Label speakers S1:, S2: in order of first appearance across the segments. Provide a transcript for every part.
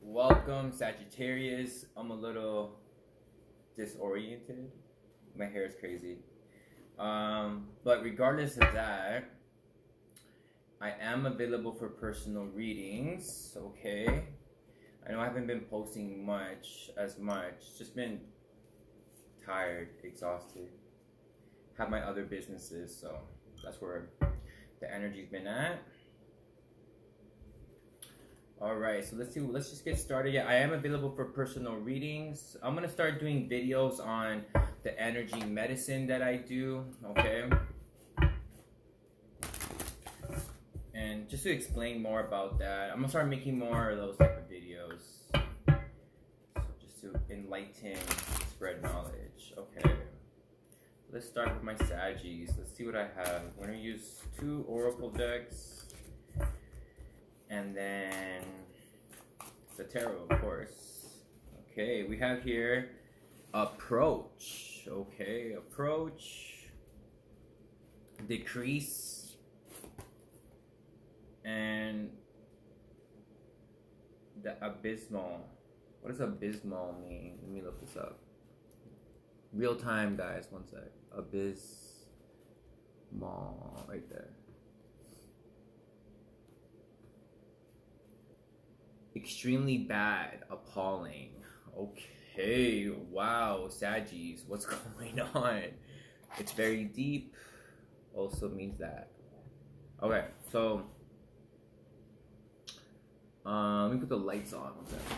S1: Welcome, Sagittarius. I'm a little disoriented. My hair is crazy. But regardless of that, I am available for personal readings. Okay. I know I haven't been posting as much. Just been tired, exhausted. Have my other businesses, so that's where the energy's been at. Alright, so let's just get started. Yeah, I am available for personal readings. I'm gonna start doing videos on the energy medicine that I do, okay? And just to explain more about that, I'm gonna start making more of those type of videos. So just to enlighten, spread knowledge. Okay. Let's start with my Saggies. Let's see what I have. I'm gonna use 2 oracle decks. And then the tarot, of course. Okay, we have here approach. Okay, approach, decrease, and the abysmal. What does abysmal mean? Let me look this up. Real time, guys. One sec. Abysmal, right there. Extremely bad, appalling. Okay, wow, Saggies, what's going on? It's very deep, also means that. Okay, so, let me put the lights on. One second.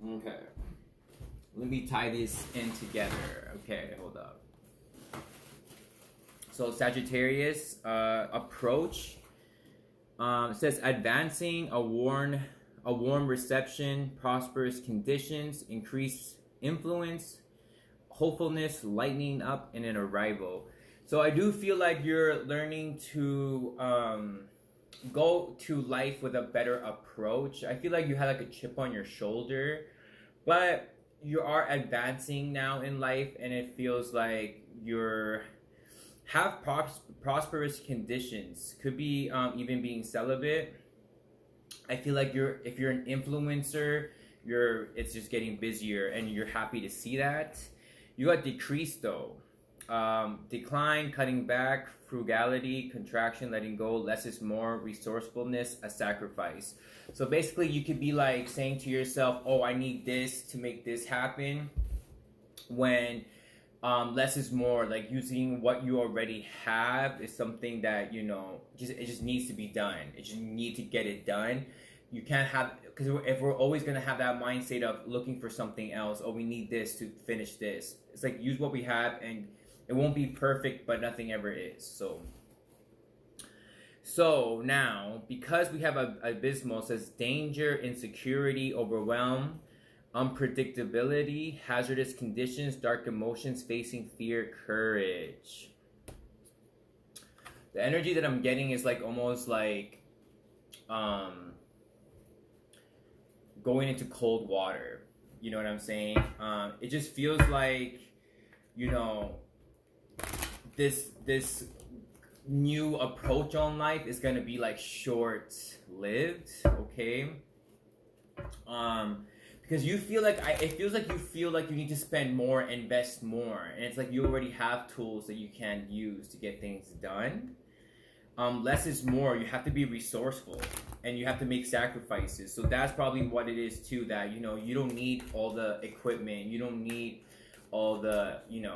S1: Okay, let me tie this in together. Okay, hold up. So Sagittarius, approach, says advancing, a warm reception, prosperous conditions, increased influence, hopefulness, lightening up, and an arrival. So I do feel like you're learning to go to life with a better approach. I feel like you had like a chip on your shoulder, but you are advancing now in life, and it feels like you're have prosperous conditions. Could be even being celibate. I feel like if you're an influencer, it's just getting busier, and you're happy to see that. You got decrease though. Decline, cutting back, frugality, contraction, letting go, less is more, resourcefulness, a sacrifice. So basically you could be like saying to yourself, oh, I need this to make this happen, when less is more. Like using what you already have is something that, you know, it just needs to be done. It just need to get it done. You can't have, because if we're always going to have that mindset of looking for something else, oh, we need this to finish this. It's like use what we have, and it won't be perfect, but nothing ever is. So now, because we have abysmal, it says danger, insecurity, overwhelm, unpredictability, hazardous conditions, dark emotions, facing fear, courage. The energy that I'm getting is like almost like going into cold water. You know what I'm saying? It just feels like, you know, this new approach on life is going to be like short-lived, okay? Because you feel like it feels like you feel like you need to spend more, invest more, and it's like you already have tools that you can use to get things done. Less is more. You have to be resourceful, and you have to make sacrifices. So that's probably what it is too, that, you know, you don't need all the equipment, you don't need all the, you know,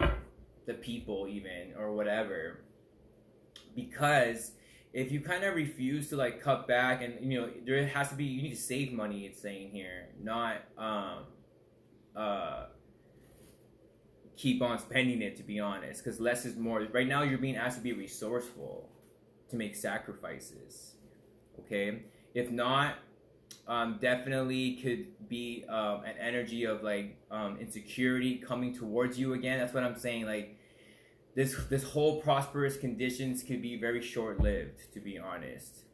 S1: the people even, or whatever, because if you kind of refuse to like cut back, and, you know, there has to be, you need to save money, it's saying here, not keep on spending it, to be honest, because less is more. Right now you're being asked to be resourceful, to make sacrifices, okay? If not, definitely could be an energy of like insecurity coming towards you again. That's what I'm saying. Like this whole prosperous conditions could be very short-lived, to be honest.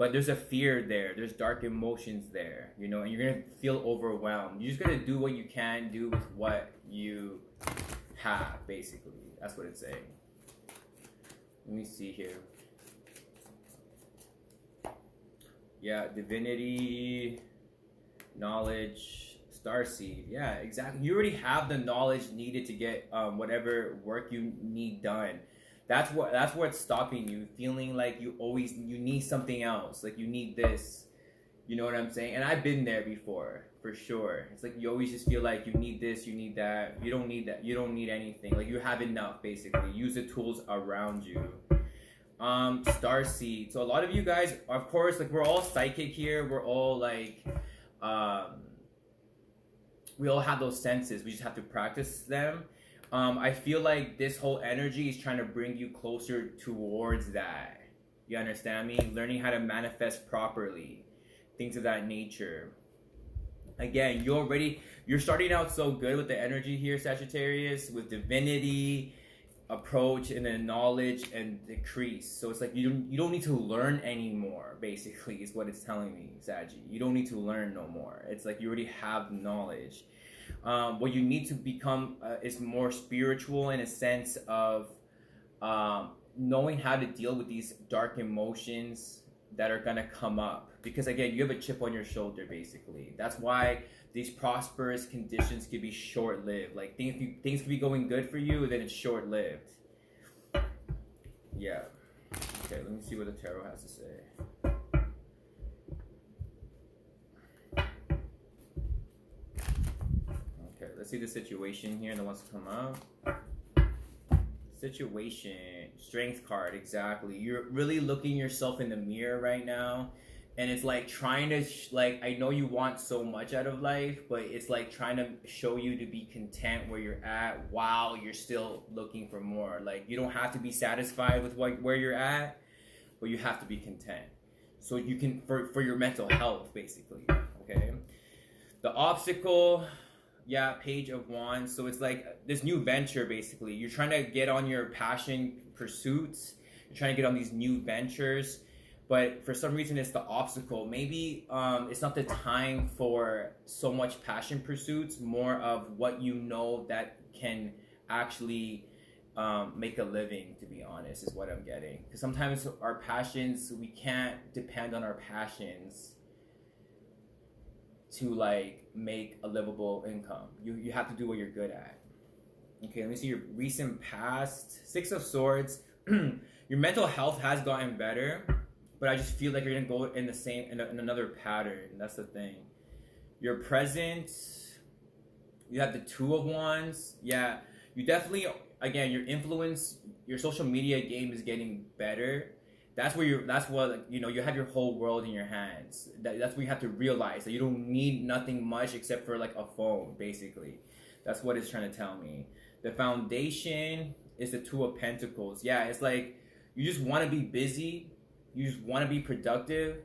S1: but there's a fear there. There's dark emotions there, you know, and you're gonna feel overwhelmed. You just gotta do what you can do with what you have, basically. That's what it's saying. Let me see here. Yeah, divinity, knowledge, starseed. Yeah, exactly. You already have the knowledge needed to get whatever work you need done. That's what's stopping you, feeling like you need something else, like you need this. You know what I'm saying? And I've been there before, for sure. It's like you always just feel like you need this, you need that. You don't need that. You don't need anything. Like you have enough, basically. Use the tools around you. Starseed. So a lot of you guys, of course, like we're all psychic here. We're all like, we all have those senses. We just have to practice them. I feel like this whole energy is trying to bring you closer towards that. You understand me? Learning how to manifest properly. Things of that nature. Again, you're starting out so good with the energy here, Sagittarius, with divinity, approach, and then knowledge and decrease. So it's like you don't need to learn anymore, basically, is what it's telling me, Saggy. You don't need to learn no more. It's like you already have knowledge. What you need to become is more spiritual in a sense of knowing how to deal with these dark emotions that are gonna come up. Because again, you have a chip on your shoulder, basically. That's why these prosperous conditions can be short-lived. Like things can be going good for you, then it's short-lived. Yeah. Okay, let me see what the tarot has to say. Okay, let's see the situation here that wants to come out. Situation, strength card, exactly. You're really looking yourself in the mirror right now, and it's like trying to like, I know you want so much out of life, but it's like trying to show you to be content where you're at while you're still looking for more. Like you don't have to be satisfied with where you're at, but you have to be content so you can for your mental health, basically. Okay, the obstacle. Yeah, Page of Wands. So it's like this new venture, basically. You're trying to get on your passion pursuits. You're trying to get on these new ventures. But for some reason, it's the obstacle. Maybe it's not the time for so much passion pursuits, more of what you know that can actually make a living, to be honest, is what I'm getting. Because sometimes our passions, we can't depend on our passions to like make a livable income. You have to do what you're good at. Okay, let me see your recent past. Six of Swords. Your mental health has gotten better, but I just feel like you're gonna go in the same in another pattern. That's the thing. Your present. You have the Two of Wands. Yeah, you definitely, again, your influence, your social media game is getting better. That's what you know, you have your whole world in your hands. That's where you have to realize that you don't need nothing much except for like a phone, basically. That's what it's trying to tell me. The foundation is the Two of Pentacles. Yeah, it's like you just want to be busy, you just want to be productive,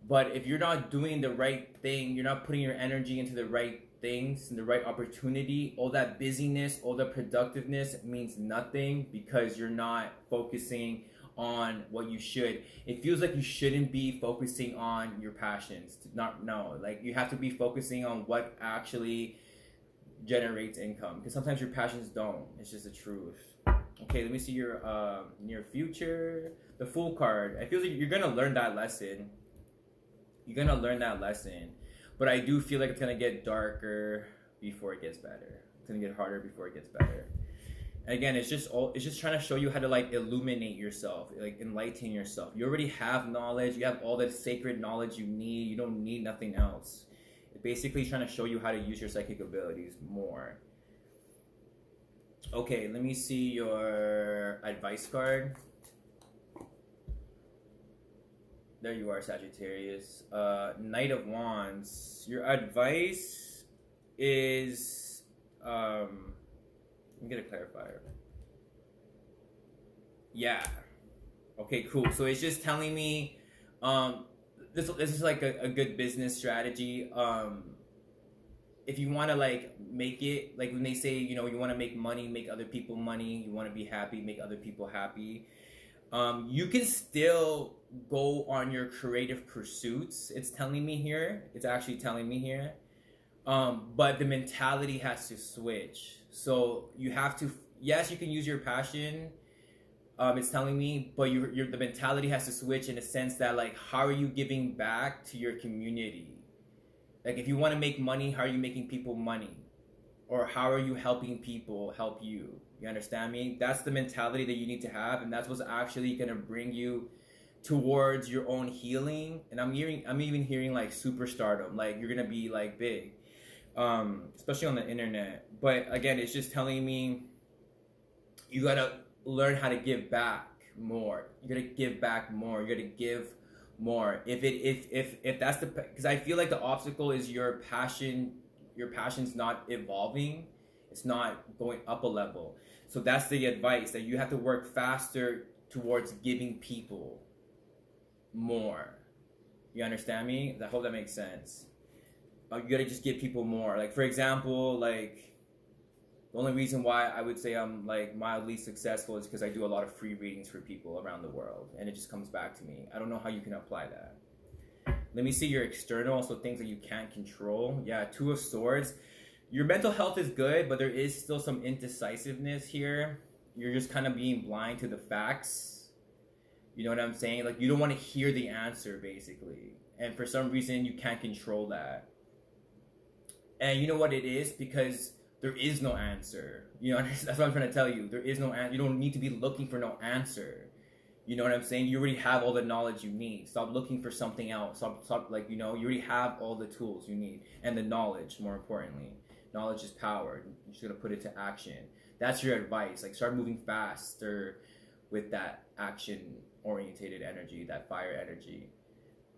S1: but if you're not doing the right thing, you're not putting your energy into the right things and the right opportunity, all that busyness, all the productiveness means nothing because you're not focusing on what you should. It feels like you shouldn't be focusing on your passions. Like you have to be focusing on what actually generates income, because sometimes your passions don't. It's just the truth. Okay, let me see your near future. The Fool card. I feel like you're gonna learn that lesson. But I do feel like it's gonna get darker before it gets better. It's gonna get harder before it gets better. Again, it's just trying to show you how to like illuminate yourself, like enlighten yourself. You already have knowledge. You have all the sacred knowledge you need. You don't need nothing else. It's basically trying to show you how to use your psychic abilities more. Okay, let me see your advice card. There you are, Sagittarius. Knight of Wands. Your advice is let me get a clarifier. Yeah. Okay, cool. So it's just telling me this is like a good business strategy. If you want to like make it, like when they say, you know, you want to make money, make other people money, you want to be happy, make other people happy. You can still go on your creative pursuits. It's telling me here. It's actually telling me here. But the mentality has to switch. So you have to. Yes, you can use your passion. It's telling me, but the mentality has to switch in a sense that, like, how are you giving back to your community? Like, if you want to make money, how are you making people money? Or how are you helping people help you? You understand me? That's the mentality that you need to have, and that's what's actually gonna bring you towards your own healing. And I'm even hearing like superstardom, like you're gonna be like big, especially on the internet. But again, it's just telling me you gotta learn how to give back more. You gotta give back more. You gotta give more. If that's because I feel like the obstacle is your passion. Your passion's not evolving. It's not going up a level. So that's the advice, that you have to work faster towards giving people more. You understand me? I hope that makes sense. You gotta just give people more. Like, for example, like, the only reason why I would say I'm like mildly successful is because I do a lot of free readings for people around the world, and it just comes back to me. I don't know how you can apply that. Let me see your external, so things that you can't control. Yeah, Two of Swords. Your mental health is good, but there is still some indecisiveness here. You're just kind of being blind to the facts. You know what I'm saying? Like, you don't want to hear the answer, basically. And for some reason, you can't control that. And you know what it is? Because there is no answer. You know, that's what I'm trying to tell you. There is no answer. You don't need to be looking for no answer. You know what I'm saying? You already have all the knowledge you need. Stop looking for something else. Stop, like, you know, you already have all the tools you need. And the knowledge, more importantly. Knowledge is power. You're just going to put it to action. That's your advice. Like, start moving faster with that action-orientated energy, that fire energy.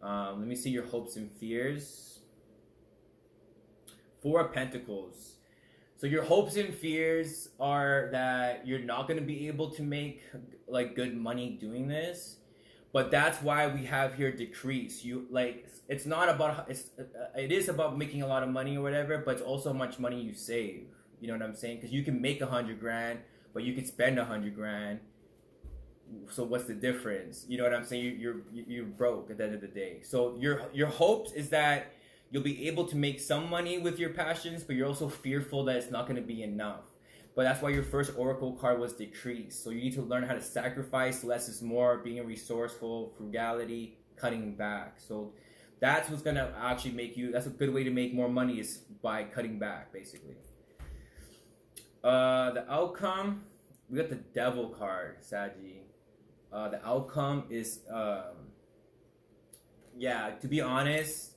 S1: Let me see your hopes and fears. Four of Pentacles. So your hopes and fears are that you're not going to be able to make like good money doing this, but that's why we have here decrease. You like, it's not about it is about making a lot of money or whatever, but it's also how much money you save. You know what I'm saying? Because you can make 100 grand, but you can spend 100 grand. So what's the difference? You know what I'm saying? You're broke at the end of the day. So your hopes is that you'll be able to make some money with your passions, but you're also fearful that it's not going to be enough. But that's why your first oracle card was decrease. So you need to learn how to sacrifice. Less is more, being resourceful, frugality, cutting back. So that's what's going to actually make you, that's a good way to make more money, is by cutting back, basically. The outcome, we got the Devil card, Saggy. The outcome is, to be honest,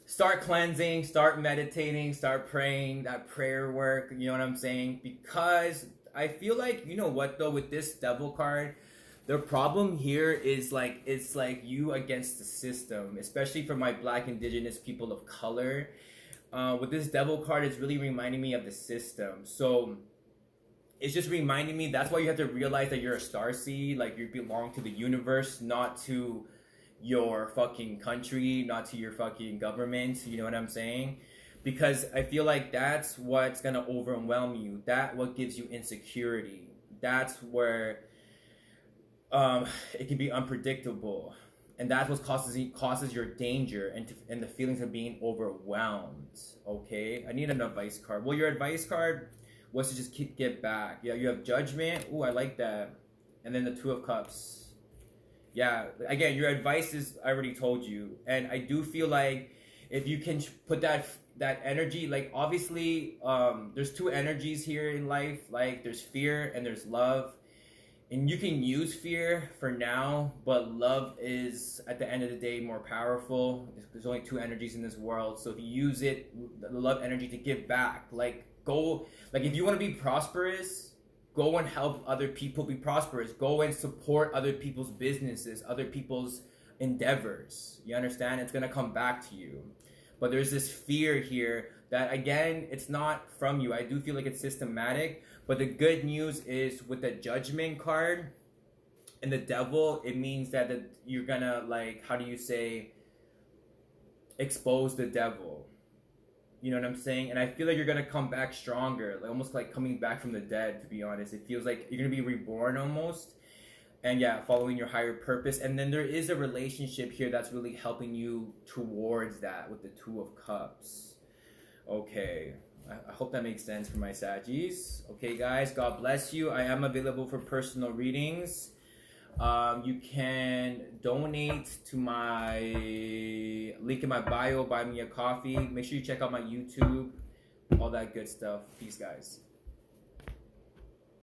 S1: start cleansing, start meditating, start praying, that prayer work, you know what I'm saying? Because I feel like, you know what though, with this Devil card, the problem here is like, it's like you against the system, especially for my Black, Indigenous people of color. With this Devil card, it's really reminding me of the system. So it's just reminding me, that's why you have to realize that you're a starseed, like you belong to the universe, not to your fucking country, not to your fucking government. You know what I'm saying? Because I feel like that's what's gonna overwhelm you. That what gives you insecurity. That's where it can be unpredictable, and that's what causes your danger and the feelings of being overwhelmed. Okay, I need an advice card. Well, your advice card was to just get back. Yeah, you have Judgment. Ooh, I like that. And then the Two of Cups. Yeah, again, your advice is, I already told you. And I do feel like if you can put that energy, like, obviously, there's two energies here in life. Like, there's fear and there's love. And you can use fear for now, but love is, at the end of the day, more powerful. There's only two energies in this world. So if you use it, the love energy, to give back, like, go, like, if you want to be prosperous, go and help other people be prosperous. Go and support other people's businesses, other people's endeavors. You understand? It's going to come back to you. But there's this fear here that, again, it's not from you. I do feel like it's systematic. But the good news is, with the Judgment card and the Devil, it means that you're going to, like, how do you say, expose the devil. You know what I'm saying? And I feel like you're going to come back stronger, like almost like coming back from the dead, to be honest. It feels like you're going to be reborn almost. And yeah, following your higher purpose. And then there is a relationship here that's really helping you towards that with the Two of Cups. Okay. I hope that makes sense for my Saggies. Okay, guys, God bless you. I am available for personal readings. You can donate to my link in my bio, buy me a coffee. Make sure you check out my YouTube, all that good stuff. Peace, guys.